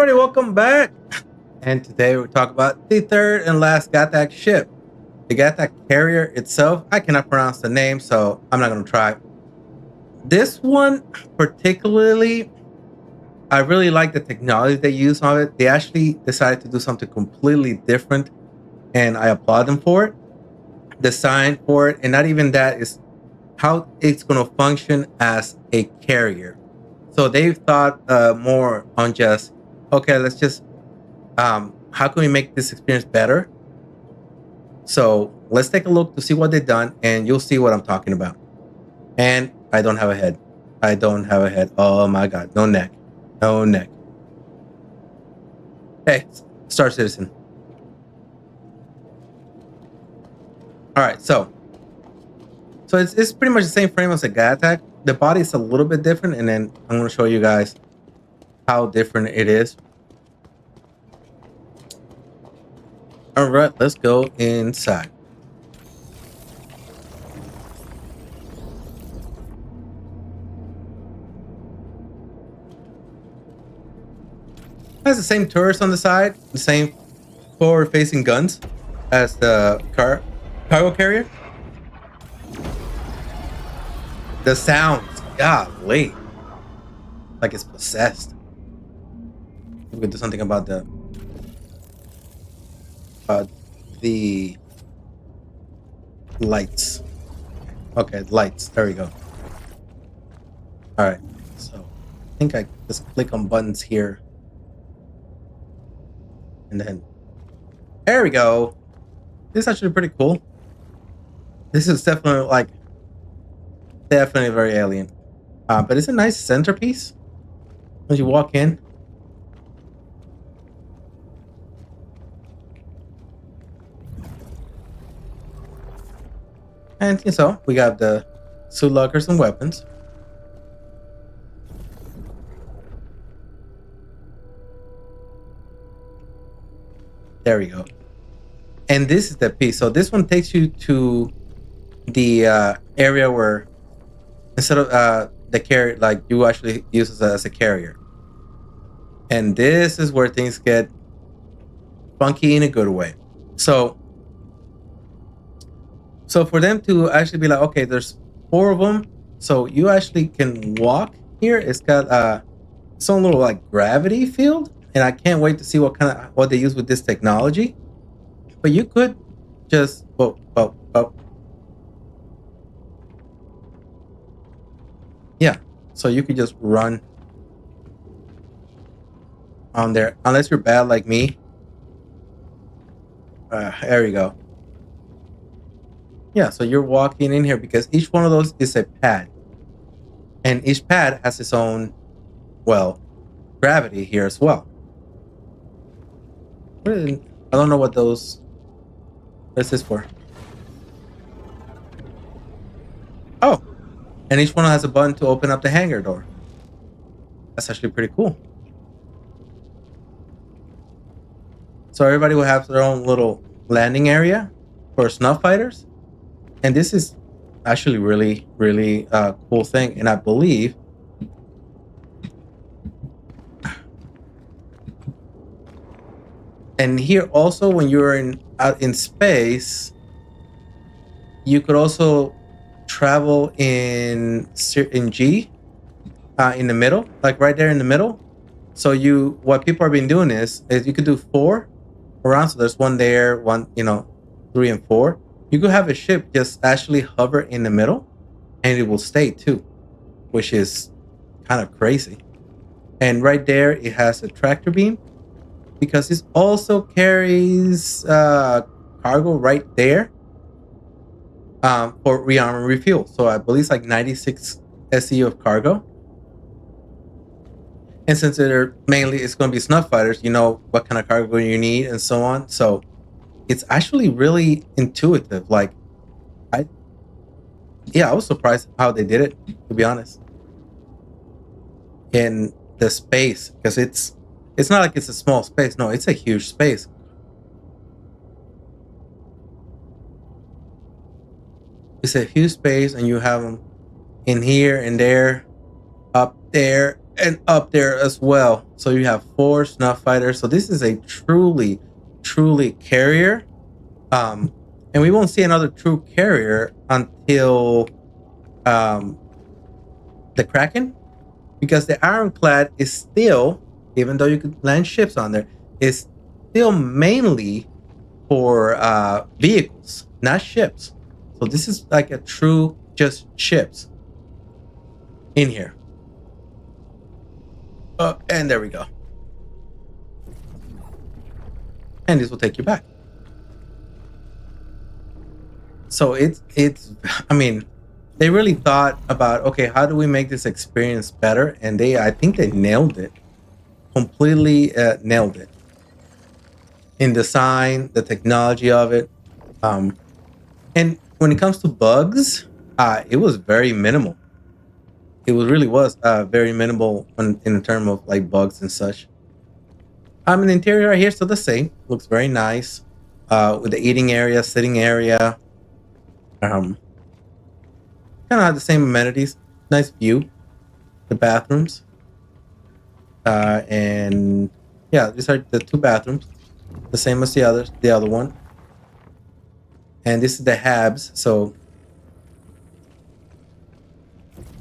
everybody, welcome back. And today we're talking about the third and last Gatac ship. The Gatac carrier itself, I cannot pronounce the name, so I'm not going to try. This one particularly, I really like the technology they use on it. They actually decided to do something completely different, and I applaud them for it. Design for it, and not even that, is how it's going to function as a carrier. So they've thought more on just, okay, let's just, how can we make this experience better? So let's take a look to see what they've done, and you'll see what I'm talking about. And I don't have a head. I don't have a head. Oh my God, no neck. No neck. Hey, Star Citizen. All right, so it's pretty much the same frame as a Gatac. The body is a little bit different, and then I'm going to show you guys how different it is. All right, let's go inside. It has the same turrets on the side, the same forward-facing guns as the cargo carrier. The sounds, golly, like it's possessed. We could do something about the lights. Okay, lights. There we go. All right, so I think I just click on buttons here, and then there we go. This is actually pretty cool. This is definitely definitely very alien, but it's a nice centerpiece when you walk in. And so we got the suit lockers and weapons. There we go. And this is the piece. So this one takes you to the area where instead of the carrier, like you actually use it as a carrier. And this is where things get funky in a good way. So for them to actually be like, okay, there's 4 of them, so you actually can walk here. It's got its own little gravity field, and I can't wait to see what they use with this technology. But you could just yeah, so you could just run on there, unless you're bad like me. There you go. Yeah, so you're walking in here because each one of those is a pad, and each pad has its own, gravity here as well. I don't know what those. What's this for? Oh, and each one has a button to open up the hangar door. That's actually pretty cool. So everybody will have their own little landing area for snuff fighters. And this is actually really, really cool thing. And I believe and here also, when you're out in space, you could also travel in G in the middle, like right there in the middle. So what people have been doing is you could do 4 around. So there's one there, one 3 and 4. You could have a ship just actually hover in the middle, and it will stay too, which is kind of crazy. And right there, it has a tractor beam, because it also carries cargo right there for rearm and refuel. So I believe it's like 96 SEU of cargo. And since it's going to be snuff fighters, you know what kind of cargo you need and so on. So it's actually really intuitive. I was surprised how they did it, to be honest. In the space, because it's not like it's a small space. No, it's a huge space. It's a huge space, and you have them in here and there, up there, and up there as well. So you have 4 snuff fighters. So this is a truly carrier. And we won't see another true carrier until the Kraken, because the Ironclad is still, even though you could land ships on there, is still mainly for vehicles, not ships. So this is like a true just ships in here. And there we go. And this will take you back. So it's I mean, they really thought about, okay, how do we make this experience better? And I think they nailed it. Completely nailed it. In design, the technology of it. And when it comes to bugs, it was very minimal. It really was very minimal in terms of like bugs and such. The interior right here is still the same. Looks very nice. With the eating area, sitting area. Kind of have the same amenities. Nice view. The bathrooms. And yeah, these are the 2 bathrooms. The same as the other one. And this is the Habs. So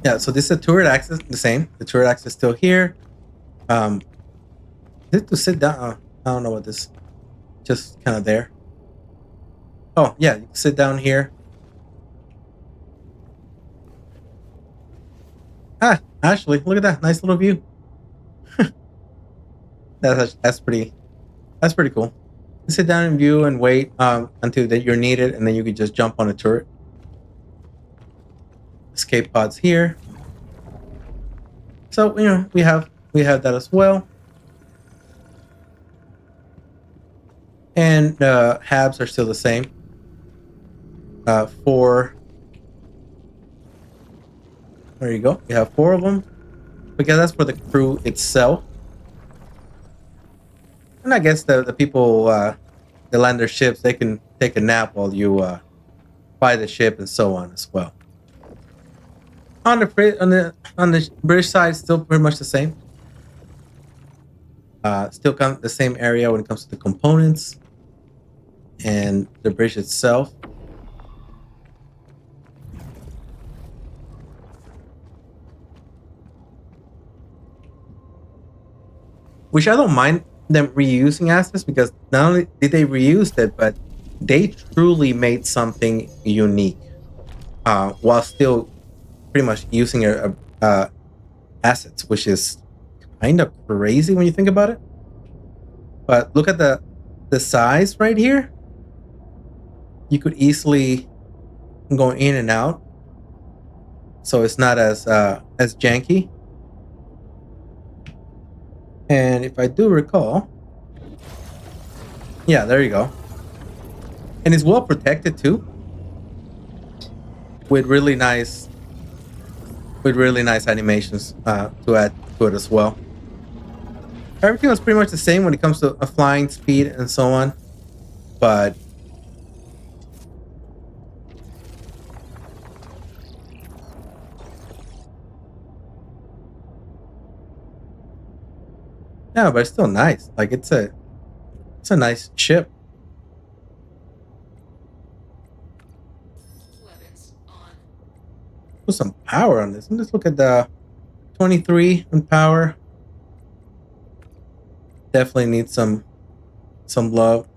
yeah, so this is a turret access, the same. The turret access still here. Is it to sit down? I don't know what this. Just kind of there. Oh yeah, you can sit down here. Actually, look at that nice little view. That's pretty cool. You sit down and view and wait until that you're needed, and then you can just jump on a turret. Escape pods here. So we have that as well. And Habs are still the same. 4. There you go. You have 4 of them, because that's for the crew itself. And I guess the people that land their ships, they can take a nap while you fly the ship and so on as well. On the British side, still pretty much the same. Still kind of the same area when it comes to the components and the bridge itself. Which I don't mind them reusing assets, because not only did they reuse it, but they truly made something unique, while still pretty much using assets, which is kind of crazy when you think about it. But look at the size right here. You could easily go in and out, so it's not as janky. And if I do recall, yeah, there you go. And it's well protected too, with really nice animations to add to it as well. Everything was pretty much the same when it comes to a flying speed and so on, but yeah, but it's still nice. Like it's a nice ship. Put some power on this. Let's look at the 23 in power. Definitely needs some love.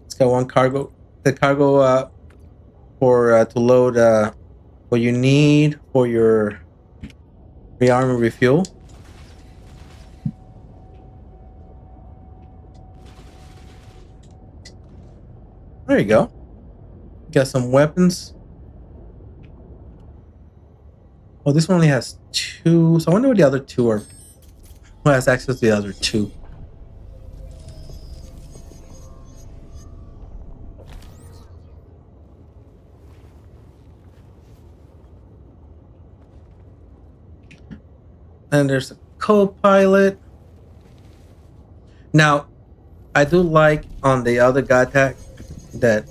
It's got one cargo. The cargo for to load what you need for your rearm refuel. There you go. Got some weapons. Oh, this one only has 2. So I wonder what the other 2 are. Who has access to the other 2? And there's a co-pilot. Now, I do like on the other Gatac that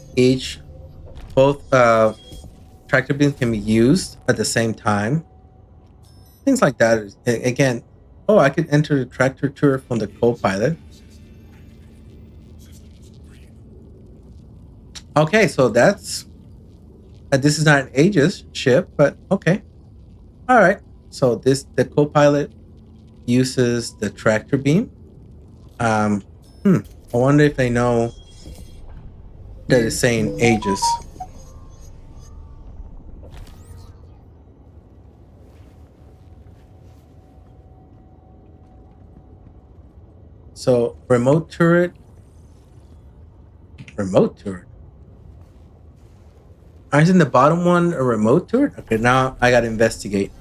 both tractor beams can be used at the same time. things like that. Again, oh, I could enter the tractor tour from the co-pilot. Okay, so that's this is not an Aegis ship, but okay. All right. So the co-pilot uses the tractor beam. I wonder if they know that it's saying Aegis. So remote turret. Remote turret. Isn't the bottom one a remote turret? Okay, now I gotta investigate.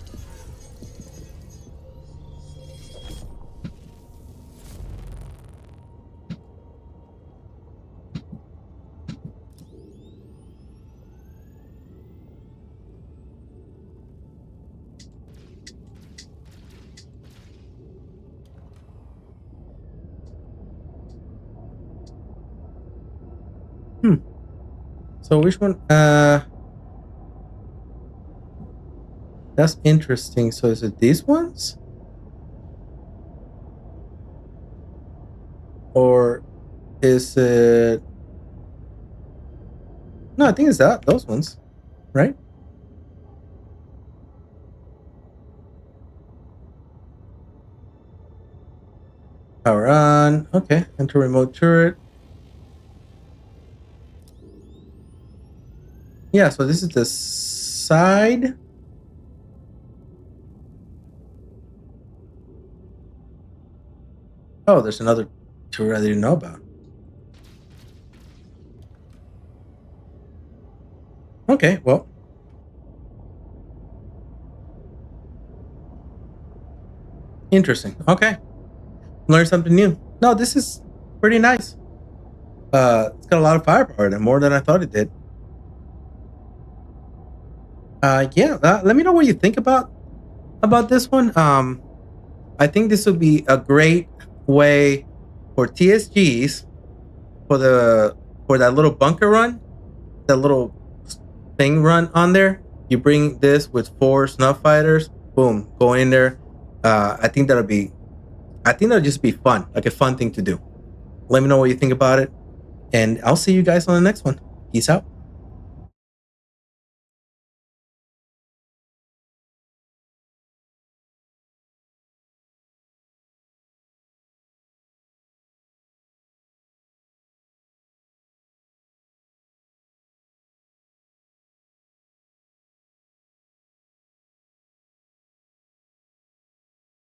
So which one? That's interesting. So is it these ones? Or is it... No, I think it's those ones, right? Power on. Okay, enter remote turret. Yeah, so this is the side. Oh, there's another turret I didn't know about. Okay, well. Interesting. Okay. Learn something new. No, this is pretty nice. It's got a lot of firepower and more than I thought it did. Yeah, let me know what you think about this one. I think this would be a great way for TSGs for that little bunker run, that little thing run on there. You bring this with 4 snuff fighters, boom, go in there. I think that'll just be fun, like a fun thing to do. Let me know what you think about it, and I'll see you guys on the next one. Peace out.